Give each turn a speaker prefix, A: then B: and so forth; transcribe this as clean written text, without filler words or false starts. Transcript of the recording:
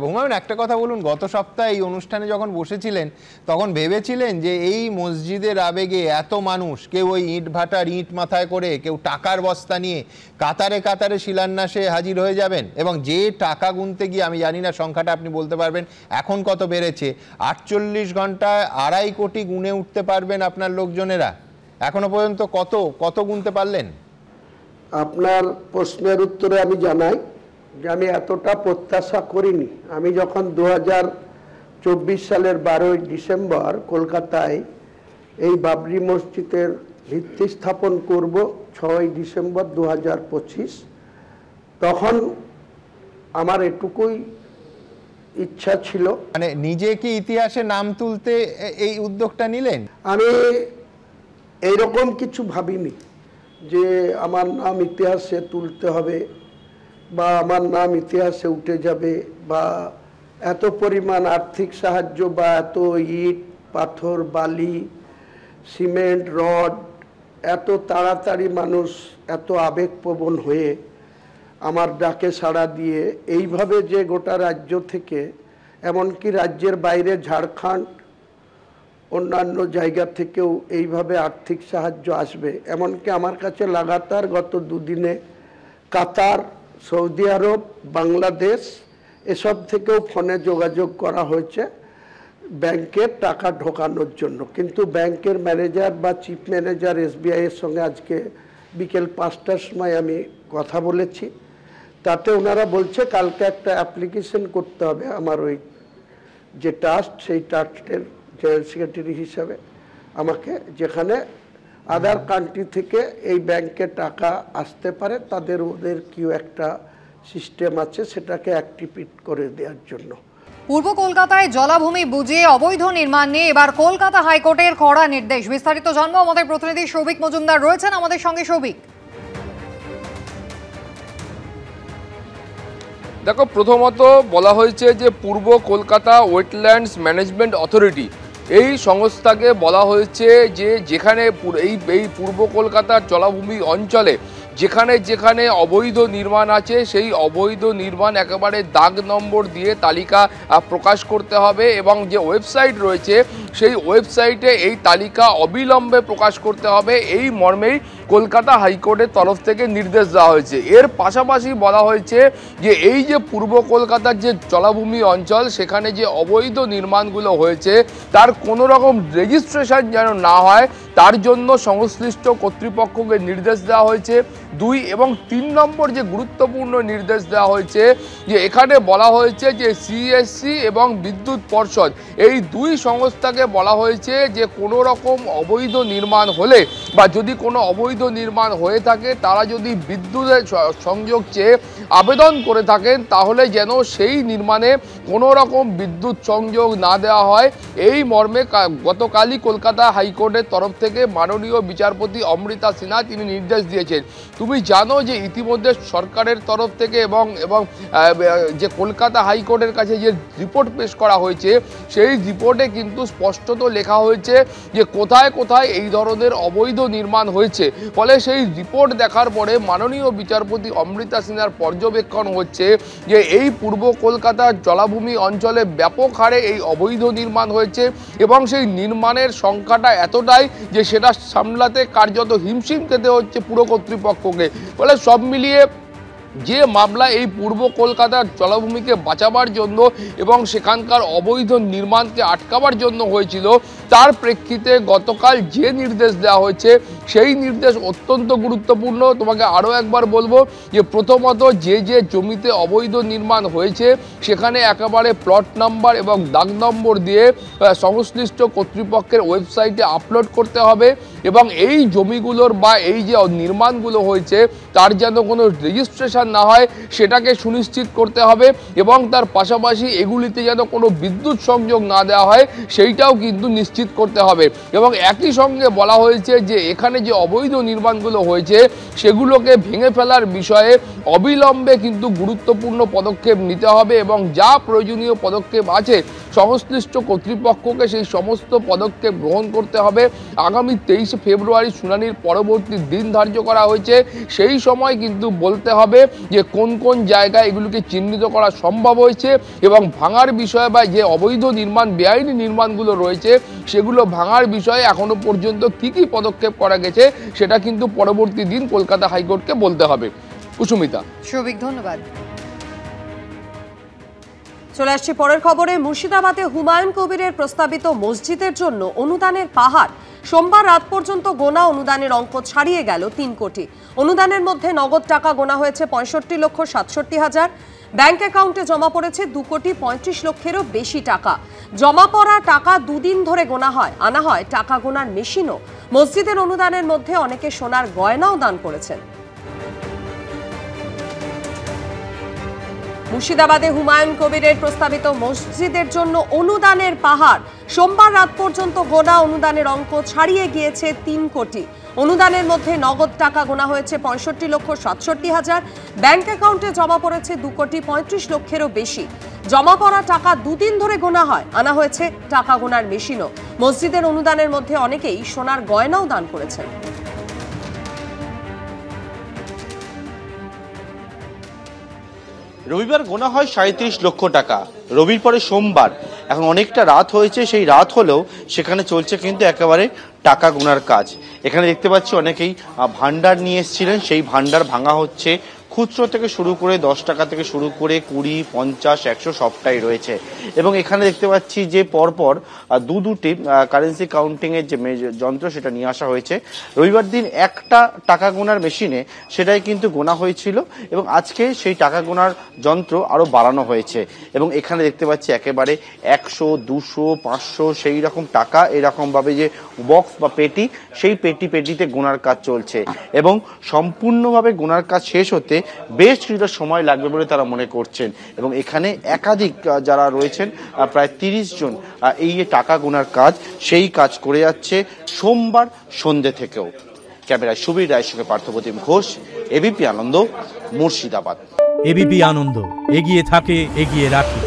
A: হুমায়ুন, একটা কথা বলুন, গত সপ্তাহে এই অনুষ্ঠানে যখন বসেছিলেন তখন ভেবেছিলেন যে এই মসজিদের আবেগে এত মানুষ, কেউ ওই ইট ভাটার ইট মাথায় করে, কেউ টাকার বস্তা নিয়ে কাতারে কাতারে শিলান্যাসে হাজির হয়ে যাবেন? এবং যে টাকা গুনতে গিয়ে, আমি জানি না সংখ্যাটা আপনি বলতে পারবেন এখন কত বেড়েছে, 48 ঘন্টায় 2.5 কোটি গুনে উঠতে পারবেন আপনার লোকজনেরা? এখনো পর্যন্ত কত গুনতে পারলেন?
B: আপনার প্রশ্নের উত্তরে আমি জানাই যে আমি এতটা প্রত্যাশা করিনি। আমি যখন 2024 সালের 12ই ডিসেম্বর কলকাতায় এই বাবরি মসজিদের ভিত্তি স্থাপন করব, 6ই ডিসেম্বর 2025, তখন আমার এটুকুই ইচ্ছা ছিল।
A: মানে নিজে কি ইতিহাসে নাম তুলতে এই উদ্যোগটা নিলেন?
B: আমি এইরকম কিছু ভাবিনি যে আমার নাম ইতিহাসে তুলতে হবে বা আমার নাম ইতিহাসে উঠে যাবে, বা এত পরিমাণ আর্থিক সাহায্য বা এত ইট পাথর বালি সিমেন্ট রড, এত তাড়াতাড়ি মানুষ এত আবেগপ্রবণ হয়ে আমার ডাকে সাড়া দিয়ে এইভাবে যে গোটা রাজ্য থেকে, এমনকি রাজ্যের বাইরে ঝাড়খণ্ড অন্যান্য জায়গা থেকেও এইভাবে আর্থিক সাহায্য আসবে, এমনকি আমার কাছে লাগাতার গত দুদিনে কাতার, সৌদি আরব, বাংলাদেশ এসব থেকেও ফোনে যোগাযোগ করা হয়েছে ব্যাংকের টাকা ঢোকানোর জন্য। কিন্তু ব্যাংকের ম্যানেজার বা চিফ ম্যানেজার SBI এর সঙ্গে আজকে বিকেল 5টার সময় আমি কথা বলেছি, তাতে ওনারা বলছে কালকে একটা অ্যাপ্লিকেশন করতে হবে আমার ওই যে ট্রাস্ট, সেই ট্রাস্টের জেনারেল সেক্রেটারি হিসাবে আমাকে, যেখানে আদার কান্ট্রি থেকে এই ব্যাংকে টাকা আসতে পারে, ওদের কি একটা সিস্টেম আছে সেটাকে অ্যাক্টিভেট করে দেওয়ার জন্য।
C: পূর্ব কলকাতায় জলাভূমি বুঝিয়ে অবৈধ নির্মাণ নিয়ে এবার কলকাতা হাইকোর্টের কড়া নির্দেশ। বিস্তারিত জানবো, আমাদের প্রতিনিধি সৌভিক মজুমদার রয়েছেন আমাদের সঙ্গে। সৌভিক,
D: দেখো, প্রথমত বলা হয়েছে যে পূর্ব কলকাতা ওয়েটল্যান্ডস ম্যানেজমেন্ট অথরিটি, এই সংস্থাকে বলা হয়েছে যে যেখানে এই পূর্ব কলকাতার জলাভূমি অঞ্চলে যেখানে যেখানে অবৈধ নির্মাণ আছে, সেই অবৈধ নির্মাণ একেবারে দাগ নম্বর দিয়ে তালিকা প্রকাশ করতে হবে, এবং যে ওয়েবসাইট রয়েছে সেই ওয়েবসাইটে এই তালিকা অবিলম্বে প্রকাশ করতে হবে, এই মর্মেই কলকাতা হাইকোর্টের তরফ থেকে নির্দেশ দেওয়া হয়েছে। এর পাশাপাশি বলা হয়েছে যে এই যে পূর্ব কলকাতার যে জলাভূমি অঞ্চল, সেখানে যে অবৈধ নির্মাণগুলো হয়েছে তার কোনো রকম রেজিস্ট্রেশন যেন না হয়, তার জন্য সংশ্লিষ্ট কর্তৃপক্ষকে নির্দেশ দেওয়া হয়েছে। 2 এবং 3 নম্বর যে গুরুত্বপূর্ণ নির্দেশ দেওয়া হয়েছে, যে এখানে বলা হয়েছে যে CSC এবং বিদ্যুৎ পর্ষদ, এই 2 সংস্থাকে বলা হয়েছে যে কোনো রকম অবৈধ নির্মাণ হলে বা যদি কোনো অবৈধ নির্মাণ হয়ে থাকে, তারা যদি বিদ্যুতের সংযোগ চেয়ে আবেদন করে থাকেন, তাহলে যেন সেই নির্মাণে কোনো রকম বিদ্যুৎ সংযোগ না দেওয়া হয়। এই মর্মে গতকালই কলকাতা হাইকোর্টের তরফ থেকে মাননীয় বিচারপতি অমৃতা সিনহা তিনি নির্দেশ দিয়েছেন। তুমি জানো যে ইতিমধ্যে সরকারের তরফ থেকে এবং যে কলকাতা হাইকোর্টের কাছে যে রিপোর্ট পেশ করা হয়েছে, সেই রিপোর্টে কিন্তু স্পষ্টত লেখা হয়েছে যে কোথায় কোথায় এই ধরনের অবৈধ নির্মাণ হয়েছে। ফলে সেই রিপোর্ট দেখার পরে মাননীয় বিচারপতি অমৃতা সিনহার পর্যবেক্ষণ হচ্ছে যে এই পূর্ব কলকাতার জলাভূমি অঞ্চলে ব্যাপক হারে এই অবৈধ নির্মাণ হয়েছে, এবং সেই নির্মাণের সংখ্যাটা এতটাই যে সেটা সামলাতে কার্যত হিমশিম খেতে হচ্ছে পুরো কর্তৃপক্ষকে। ফলে সব মিলিয়ে যে মামলা এই পূর্ব কলকাতার জলাভূমিকে বাঁচাবার জন্য এবং সেখানকার অবৈধ নির্মাণকে আটকাবার জন্য হয়েছিল, তার প্রেক্ষিতে গতকাল যে নির্দেশ দেওয়া হয়েছে সেই নির্দেশ অত্যন্ত গুরুত্বপূর্ণ। তোমাকে আরও একবার বলবো যে প্রথমত যে জমিতে অবৈধ নির্মাণ হয়েছে সেখানে একেবারে প্লট নাম্বার এবং দাগ নম্বর দিয়ে সংশ্লিষ্ট কর্তৃপক্ষের ওয়েবসাইটে আপলোড করতে হবে, এবং এই জমিগুলোর বা এই যে নির্মাণগুলো হয়েছে তার যেন কোনো রেজিস্ট্রেশন না হয় সেটাকে সুনিশ্চিত করতে হবে, এবং তার পাশাপাশি এগুলিতে যেন কোনো বিদ্যুৎ সংযোগ না দেওয়া হয় সেইটাও কিন্তু নিশ্চিত করতে হবে। এবং একই সঙ্গে বলা হয়েছে যে এখানে যে অবৈধ নির্মাণগুলো হয়েছে সেগুলোকে ভেঙে ফেলার বিষয়ে অবিলম্বে কিন্তু গুরুত্বপূর্ণ পদক্ষেপ নিতে হবে এবং যা প্রয়োজনীয় পদক্ষেপ আছে সংশ্লিষ্ট কর্তৃপক্ষকে সেই সমস্ত পদক্ষেপ গ্রহণ করতে হবে। আগামী 23 ফেব্রুয়ারি শুনানির পরবর্তী দিন ধার্য করা হয়েছে, সেই সময় কিন্তু বলতে হবে যে কোন কোন জায়গায় এগুলোকে চিহ্নিত করা সম্ভব হয়েছে এবং ভাঙার বিষয়ে বা যে অবৈধ নির্মাণ বেআইনি নির্মাণগুলো রয়েছে সেগুলো ভাঙার বিষয়ে এখনো পর্যন্ত কি কি পদক্ষেপ করা গেছে সেটা কিন্তু পরবর্তী দিন কলকাতা হাইকোর্টকে বলতে হবে। কুসুমিতা।
C: সৌভিক, ধন্যবাদ।
E: চলে আসছি পরের খবরে। মুর্শিদাবাদে হুমায়ুন কবিরের প্রস্তাবিত মসজিদের জন্য অনুদানের পাহাড়। সোমবার রাত পর্যন্ত গোনা অনুদানের অঙ্ক ছাড়িয়ে গেল 3 কোটি। অনুদানের মধ্যে নগদ টাকা গোনা হয়েছে 65,67,000। ব্যাংক অ্যাকাউন্টে জমা পড়েছে 2,35,00,000-এরও বেশি টাকা। জমা পড়া টাকা দুদিন ধরে গোনা হয়, আনা হয় টাকা গোনার মেশিনও। মসজিদের অনুদানের মধ্যে অনেকে সোনার গয়নাও দান করেছেন। মুর্শিদাবাদে হুমায়ুন কবিরের প্রস্তাবিত মসজিদের জন্য অনুদানের পাহাড়। সোমবার রাত পর্যন্ত গোনা অনুদানের অঙ্ক ছাড়িয়ে গিয়েছে 3 কোটি। অনুদানের মধ্যে নগদ টাকা গোনা হয়েছে 65,67,000। ব্যাংক অ্যাকাউন্টে জমা পড়েছে 2,35,00,000-এরও বেশি। জমা পড়া টাকা দুদিন ধরে গোনা হয়, আনা হয়েছে টাকা গোনার মেশিনও। মসজিদের অনুদানের মধ্যে অনেকেই সোনার গয়নাও দান করেছেন।
F: রবিবার গোনা হয় 37 লক্ষ টাকা। রবির পরে সোমবার, এখন অনেকটা রাত হয়েছে, সেই রাত হলেও সেখানে চলছে কিন্তু একেবারে টাকা গোনার কাজ। এখানে দেখতে পাচ্ছি অনেকেই ভান্ডার নিয়ে এসেছিলেন, সেই ভান্ডার ভাঙা হচ্ছে। খুচরো থেকে শুরু করে 10 টাকা থেকে শুরু করে 20, 50, 100 সবটাই রয়েছে। এবং এখানে দেখতে পাচ্ছি যে পরপর দুটি কারেন্সি কাউন্টিংয়ের যে যন্ত্র সেটা নিয়ে আসা হয়েছে। রবিবার দিন একটা টাকা গোনার মেশিনে সেটাই কিন্তু গোনা হয়েছিল এবং আজকে সেই টাকা গোনার যন্ত্র আরও বাড়ানো হয়েছে। এবং এখানে দেখতে পাচ্ছি একেবারে 100, 200, 500 সেই রকম টাকা এরকমভাবে যে বক্স বা পেটি, সেই পেটিতে গোনার কাজ চলছে এবং সম্পূর্ণভাবে গোনার কাজ শেষ হতে বেশ কিছুটা সময় লাগবে বলে তারা মনে করছেন। এবং এখানে একাধিক যারা রয়েছেন প্রায় 30 জন এই যে টাকা গোনার কাজ সেই কাজ করে যাচ্ছে সোমবার সন্ধ্যে থেকেও। ক্যামেরায় সুবীর রায়ের সঙ্গে পার্থপ্রতিম ঘোষ, এবিপি আনন্দ, মুর্শিদাবাদ।
G: এবিপি আনন্দ, এগিয়ে থাকে, এগিয়ে রাখে।